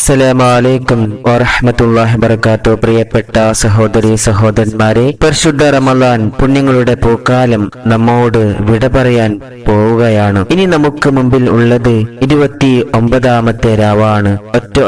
അസ്സലാമു അലൈക്കും വറഹ്മത്തുള്ളാഹി വബറകാതുഹു. പ്രിയപ്പെട്ട സഹോദരി സഹോദരന്മാരെ, പരിശുദ്ധ റമളാൻ പുണ്യങ്ങളുടെ പൂക്കാലം നമ്മോട് വിട പറയാൻ പോവുകയാണ്. ഇനി നമുക്ക് മുമ്പിൽ ഉള്ളത് 29ാമത്തെ രാവാണ്.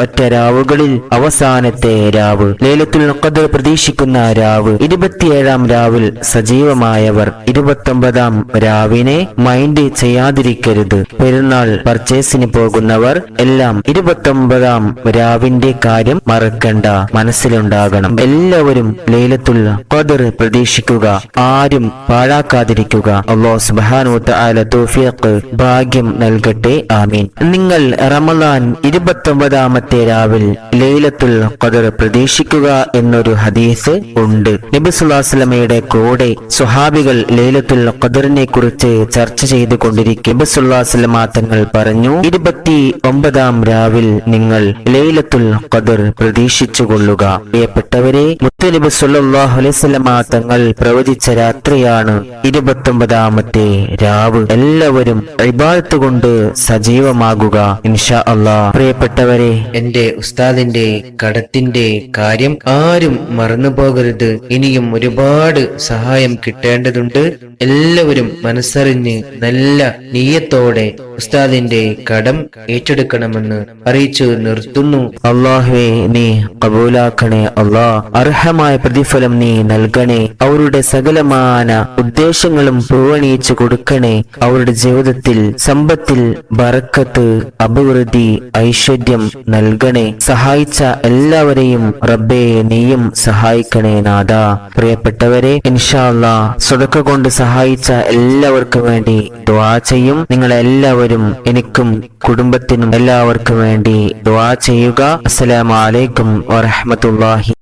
ഒറ്റ രാവുകളിൽ അവസാനത്തെ രാവ്, ലൈലത്തുൽ ഖദ്ർ പ്രതീക്ഷിക്കുന്ന രാവ്. 27ാം രാവിൽ സജീവമായവർ 29ാം രാവിനെ മൈൻഡ് ചെയ്യാതിരിക്കരുത്. പെരുന്നാൾ പർച്ചേസിന് പോകുന്നവർ എല്ലാം 29ാം രാവിന്റെ കാര്യം മറക്കണ്ട, മനസ്സിലുണ്ടാകണം. എല്ലാവരും ലൈലത്തുൽ ഖദ്ർ പ്രതീക്ഷിക്കുക, ആരും പാഴാക്കാതിരിക്കുക. അല്ലാഹു സുബ്ഹാനഹു വ തആല തൗഫീഖ് ഭാഗ്യം നൽകട്ടെ, ആമീൻ. നിങ്ങൾ റമളാൻ 29ാമത്തെ രാവിൽ ലൈലത്തുൽ ഖദ്ർ പ്രതീക്ഷിക്കുക എന്നൊരു ഹദീസ് ഉണ്ട്. നബി സല്ലല്ലാഹു അലൈഹി വസല്ലമയുടെ കൂടെ സ്വഹാബികൾ ലൈലത്തുൽ ഖദ്റിനെ കുറിച്ച് ചർച്ച ചെയ്തുകൊണ്ടിരിക്കും. നബി സല്ലല്ലാഹു അലൈഹി വസല്ലമ തങ്ങൾ പറഞ്ഞു, 29ാം രാവിൽ നിങ്ങൾ ലൈലത്തുൽ ഖദ്ർ പ്രതീക്ഷിച്ചുകൊള്ളുക. പ്രിയപ്പെട്ടവരെ, മുത്തുനബി സല്ലല്ലാഹു അലൈഹി വസല്ലമ തങ്ങൾ പ്രവചിച്ച രാത്രിയാണ് 29ാമത്തെ രാവ്. എല്ലാവരും ഇബാദത്ത് കൊണ്ട് സജീവമാകുക ഇൻഷാ അല്ലാഹ്. പ്രിയപ്പെട്ടവരെ, എന്റെ ഉസ്താദിന്റെ കടത്തിന്റെ കാര്യം ആരും മറന്നു പോകരുത്. ഇനിയും ഒരുപാട് സഹായം കിട്ടേണ്ടതുണ്ട്. എല്ലാവരും മനസ്സറിഞ്ഞ് നല്ല നീയത്തോടെ ഉസ്താദിന്റെ കടം ഏറ്റെടുക്കണമെന്ന് അറിയിച്ചു നിർത്തുന്നു. അല്ലാഹുവേ, നീ കബൂലാക്കണേ. അല്ലാഹ്, അർഹമായ പ്രതിഫലം നീ നൽകണേ. അവരുടെ സകലമാന ഉദ്ദേശങ്ങളും പൂവണിയിച്ചു കൊടുക്കണേ. അവരുടെ ജീവിതത്തിൽ സമ്പത്തിൽ ബറക്കത്ത്, അഭിവൃദ്ധി, ഐശ്വര്യം നൽകണേ. സഹായിച്ച എല്ലാവരെയും റബ്ബേ നീയും സഹായിക്കണേ നാഥാ. പ്രിയപ്പെട്ടവരെ, ഇൻഷാ അല്ലാഹ് സ്വതക്ക കൊണ്ട് സഹായിച്ച എല്ലാവർക്കും വേണ്ടി ദുആ ചെയ്യും. നിങ്ങളെല്ലാവരും എനിക്കും കുടുംബത്തിനും എല്ലാവർക്കും വേണ്ടി ദുആ ചെയ്യുക. അസ്സലാമു അലൈക്കും വറഹ്മത്തുള്ളാഹി